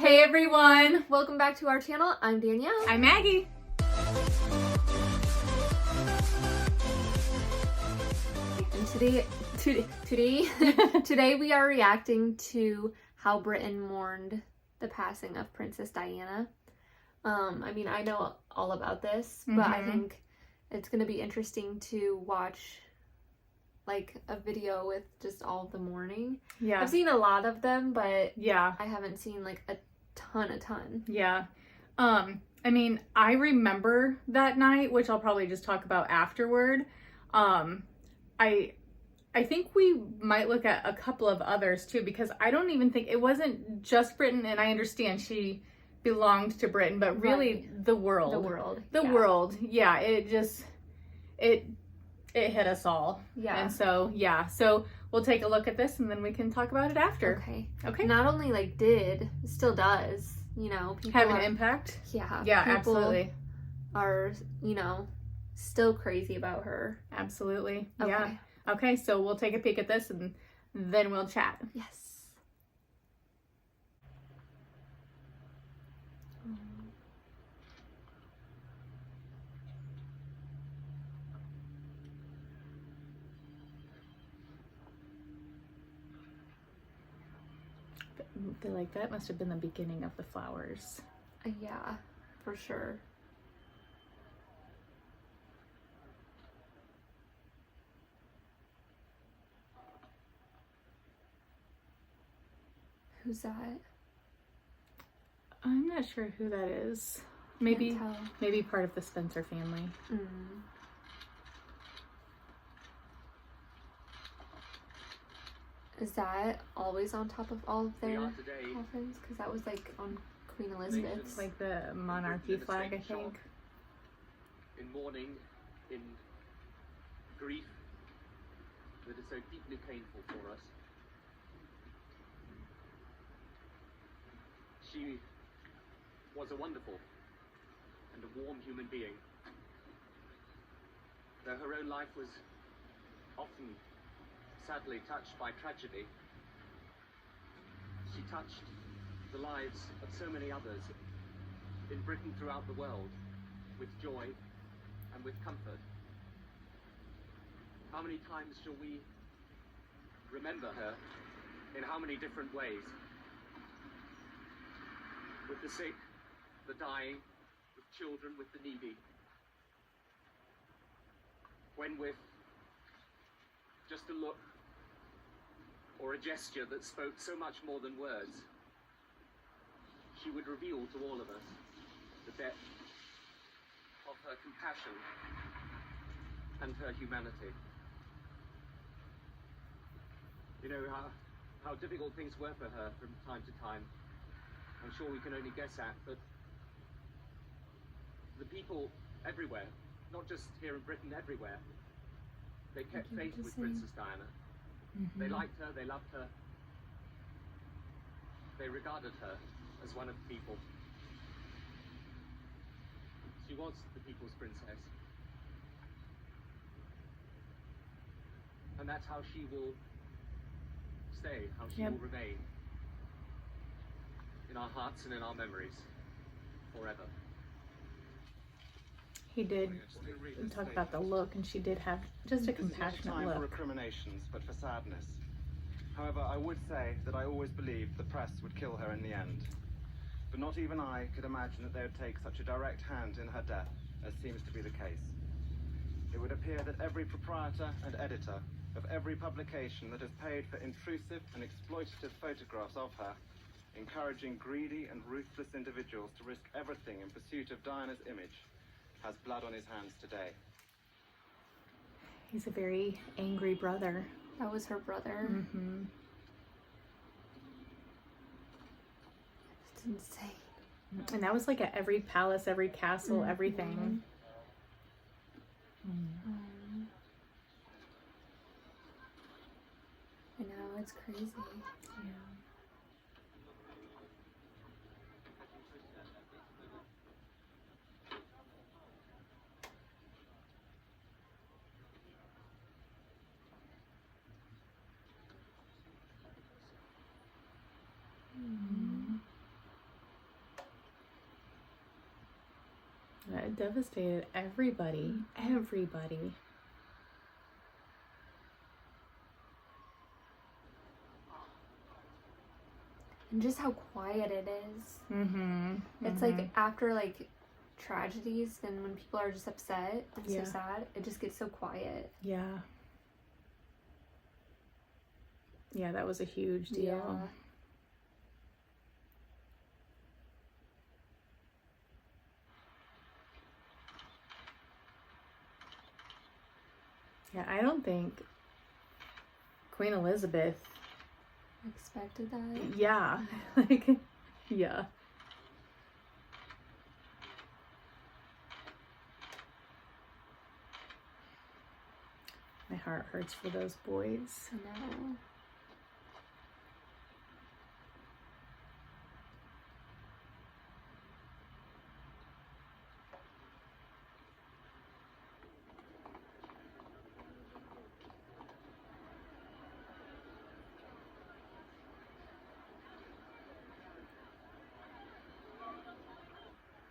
Hey everyone! Welcome back to our channel. I'm Danielle. I'm Maggie. And today we are reacting to how Britain mourned the passing of Princess Diana. I mean, I know all about this, but I think it's going to be interesting to watch like a video with just all of the mourning. Yeah. I've seen a lot of them, but yeah, I haven't seen like a ton. Yeah. I mean, I remember that night, which I'll probably just talk about afterward. I think we might look at a couple of others too, because I don't even think it wasn't just Britain, and I understand she belonged to Britain, but really the world. The world. Yeah, it hit us all. Yeah. And so, yeah. So we'll take a look at this and then we can talk about it after. Okay. Not only still does, people have an impact. Yeah. Yeah, people absolutely. Are, still crazy about her. Absolutely. Okay. Yeah. Okay, so we'll take a peek at this and then we'll chat. Yes. I feel like that must have been the beginning of the flowers. Yeah, for sure. Who's that? I'm not sure who that is. Maybe part of the Spencer family. Is that always on top of all of their coffins? Because that was like on Queen Elizabeth's. Like the monarchy flag, I think. In mourning, in grief that is so deeply painful for us. She was a wonderful and a warm human being. Though her own life was often sadly touched by tragedy, she touched the lives of so many others in Britain throughout the world with joy and with comfort. How many times shall we remember her in how many different ways? With the sick, the dying, with children, with the needy. When with just a look or a gesture that spoke so much more than words, she would reveal to all of us the depth of her compassion and her humanity. You know how difficult things were for her from time to time. I'm sure we can only guess at, but the people everywhere, not just here in Britain, everywhere, they kept faith with Princess Diana. They liked her, they loved her, they regarded her as one of the people. She was the people's princess. And that's how she will stay, how she will remain in our hearts and in our memories forever. He did talk about the look, and she did have just a compassionate look. This is not a time for look. recriminations, but for sadness. However, I would say that I always believed the press would kill her in the end. But not even I could imagine that they would take such a direct hand in her death, as seems to be the case. It would appear that every proprietor and editor of every publication that has paid for intrusive and exploitative photographs of her, encouraging greedy and ruthless individuals to risk everything in pursuit of Diana's image, has blood on his hands today. He's a very angry brother. That was her brother. It's insane. And that was like at every palace, every castle, everything. I know, it's crazy. Yeah. It devastated everybody. Everybody. And just how quiet it is. Mm-hmm. It's like after like tragedies and when people are just upset and so sad, it just gets so quiet. Yeah. Yeah, that was a huge deal. Yeah, I don't think Queen Elizabeth expected that. Yeah. Like, yeah. My heart hurts for those boys. I know.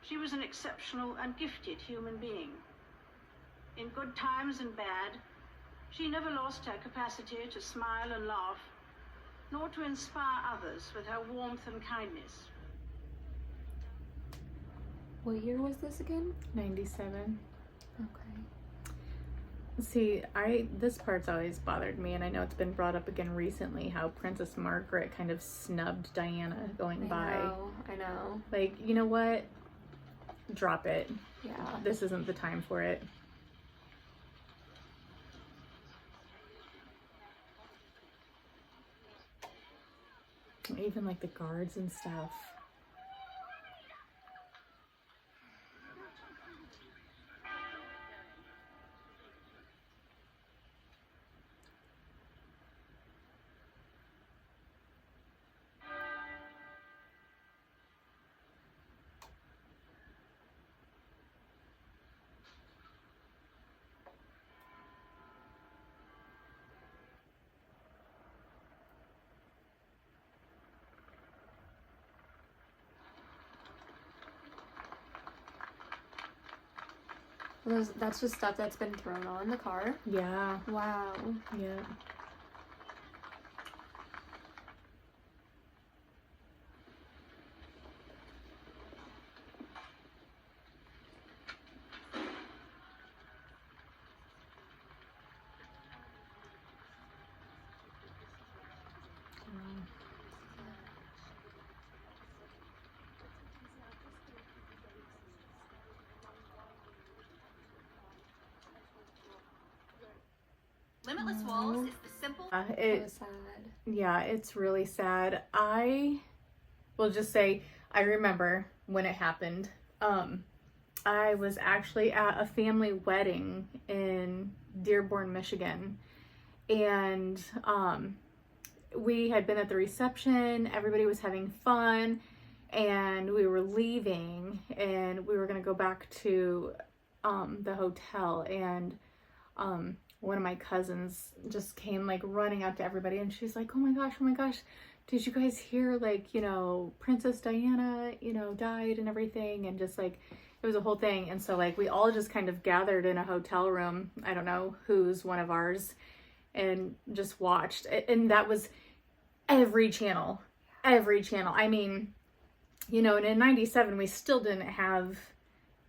She was an exceptional and gifted human being. In good times and bad, she never lost her capacity to smile and laugh, nor to inspire others with her warmth and kindness. What year was this again? 97. Okay. See, this part's always bothered me, and I know it's been brought up again recently, how Princess Margaret kind of snubbed Diana going by. I know. Like, you know what? Drop it. Yeah. This isn't the time for it. Even like the guards and stuff. That's just stuff that's been thrown on the car. Yeah. Wow. Yeah. Limitless Walls is the simple. It's sad. Yeah, it's really sad. I will just say, I remember when it happened. I was actually at a family wedding in Dearborn, Michigan, and we had been at the reception. Everybody was having fun, and we were leaving, and we were gonna go back to the hotel, and one of my cousins just came like running out to everybody, and she's like, oh my gosh, did you guys hear, like, you know, Princess Diana, you know, died and everything? And just like, it was a whole thing. And so like we all just kind of gathered in a hotel room, I don't know who's one of ours, and just watched. And that was every channel. I mean, you know, and in 97 we still didn't have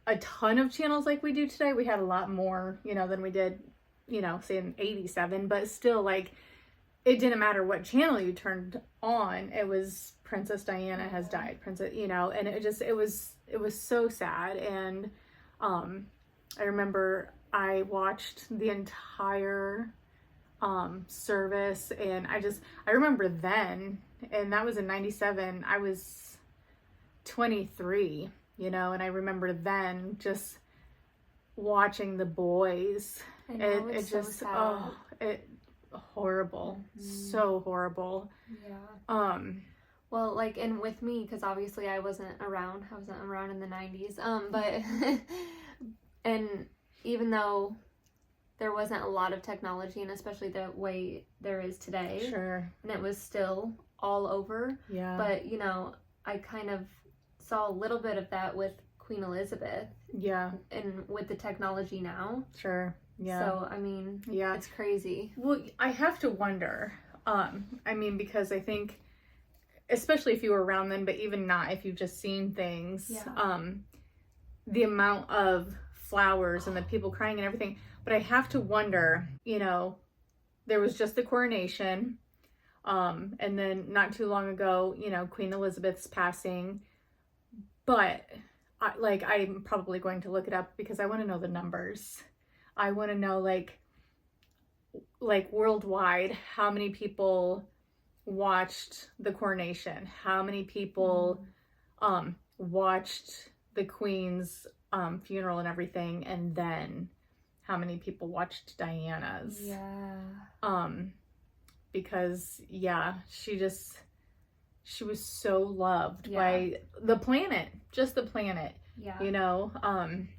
a ton of channels like we do today. We had a lot more, you know, than we did, you know, say in 87, but still, like, it didn't matter what channel you turned on, it was Princess Diana has died, you know, and it was so sad. And I remember I watched the entire service, and I remember then, and that was in 97, I was 23, you know, and I remember then just watching the boys. I know, it's so sad. Horrible. So horrible. Yeah. Well, like, and with me, because obviously I wasn't around in the 90s, but and even though there wasn't a lot of technology, and especially the way there is today, sure, and it was still all over, yeah, but, you know, I kind of saw a little bit of that with Queen Elizabeth. Yeah. And with the technology now. Sure. Yeah. So, I mean, yeah, it's crazy. Well, I have to wonder, I mean, because I think, especially if you were around then, but even not, if you've just seen things, the amount of flowers and the people crying and everything. But I have to wonder, you know, there was just the coronation, and then not too long ago, you know, Queen Elizabeth's passing, but I'm probably going to look it up because I want to know the numbers. I want to know, like worldwide, how many people watched the coronation, how many people watched the Queen's funeral and everything, and then how many people watched Diana's. Because she was so loved by the planet, just the planet. You know,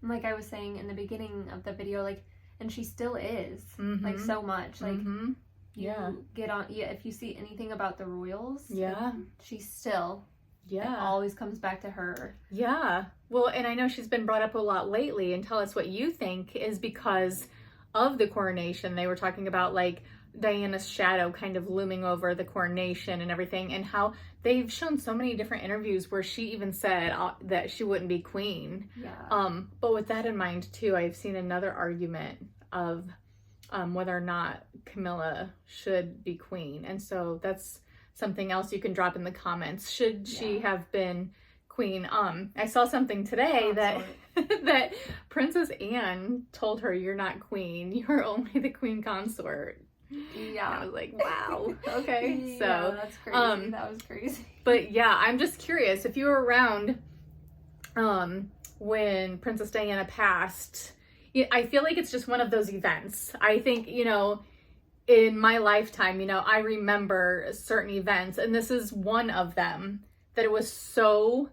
like I was saying in the beginning of the video, like, and she still is, like, so much, like, you get on, if you see anything about the royals, she's still, it always comes back to her. Well, and I know she's been brought up a lot lately, and tell us what you think, is because of the coronation. They were talking about, like, Diana's shadow kind of looming over the coronation and everything, and how they've shown so many different interviews where she even said that she wouldn't be queen. But with that in mind too, I've seen another argument of whether or not Camilla should be queen, and so that's something else you can drop in the comments. Should she have been queen? I saw something today that Princess Anne told her, "You're not queen, you're only the queen consort." And I was like, wow. Okay. So that's crazy. That was crazy. But yeah, I'm just curious if you were around when Princess Diana passed. I feel like it's just one of those events. I think, you know, in my lifetime, you know, I remember certain events, and this is one of them, that it was so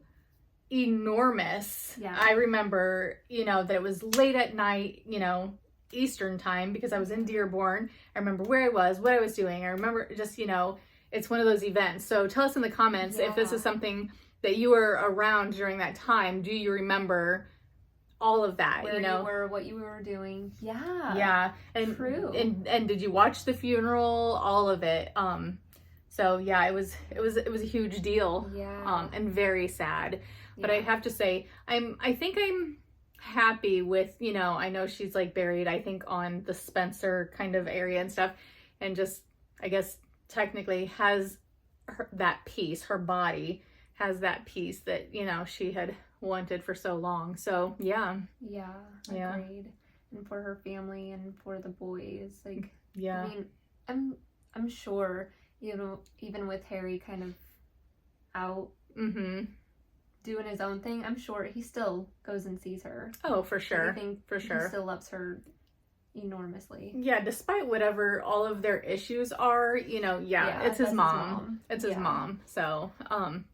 enormous. I remember, you know, that it was late at night, you know, Eastern time, because I was in Dearborn. I remember where I was, what I was doing. I remember just, you know, it's one of those events. So tell us in the comments if this is something that you were around during that time. Do you remember all of that? Where you know, you were, what you were doing. And true. And did you watch the funeral? All of it. So yeah, it was a huge deal. And very sad. But I have to say, I think I'm happy with, you know, I know she's like buried, I think, on the Spencer kind of area and stuff, and just, I guess, technically has that piece, her body has that piece that, you know, she had wanted for so long. So agreed. And for her family and for the boys, like, I mean, I'm sure, you know, even with Harry kind of out doing his own thing, I'm sure he still goes and sees her. Oh, for sure. I think he still loves her enormously. Yeah, despite whatever all of their issues are, you know, it's his mom. It's his mom. So, that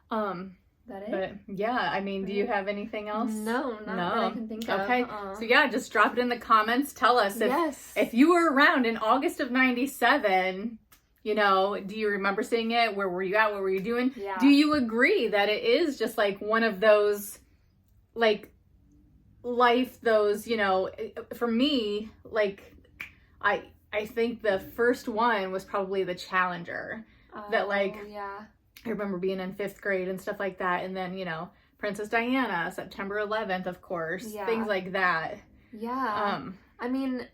it? But yeah, I mean, do you have anything else? No, not that I can think of. Okay, so yeah, just drop it in the comments. Tell us if you were around in August of '97. You know, do you remember seeing it? Where were you at? What were you doing? Do you agree that it is just like one of those, like, those, you know, for me, like, I think the first one was probably the Challenger. That, like, I remember being in 5th grade and stuff like that. And then, you know, Princess Diana, September 11th, of course. Things like that. I mean,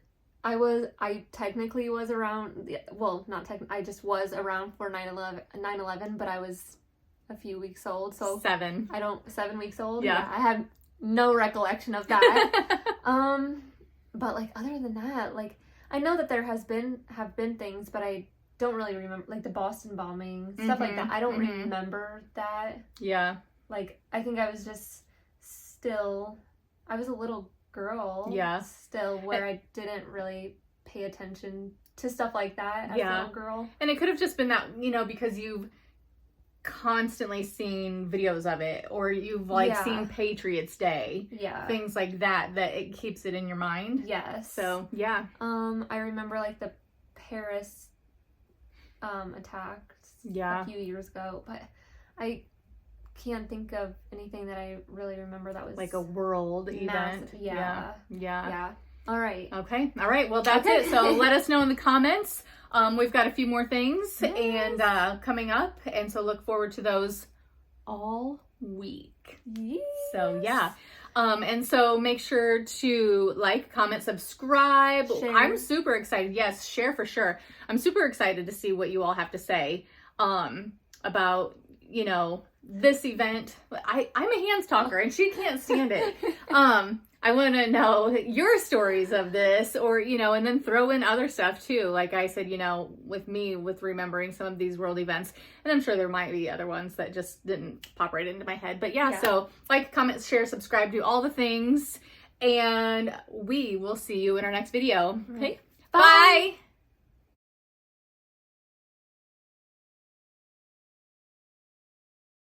I technically was around, well, not technically, I just was around for 9/11, but I was a few weeks old, so 7 weeks old. I have no recollection of that. But, like, other than that, like, I know that there have been things, but I don't really remember, like the Boston bombing, stuff like that. I don't remember that. Like, I think I was just I was a little girl still, where I didn't really pay attention to stuff like that as a little girl. And it could have just been that, you know, because you've constantly seen videos of it, or you've seen Patriots Day, things like that it keeps it in your mind. So I remember, like, the Paris attacks a few years ago, but I can't think of anything that I really remember that was like a world event. Yeah. All right. Okay. All right. Well, that's it. So let us know in the comments. We've got a few more things and coming up, and so look forward to those all week. Yes. So yeah. And so make sure to like, comment, subscribe. Share. I'm super excited. Yes, share for sure. I'm super excited to see what you all have to say about, you know, this event. I'm a hands talker and she can't stand it. I want to know your stories of this, or, you know, and then throw in other stuff too. Like I said, you know, with me, with remembering some of these world events, and I'm sure there might be other ones that just didn't pop right into my head. But yeah, so like, comment, share, subscribe, do all the things, and we will see you in our next video. Okay. Bye.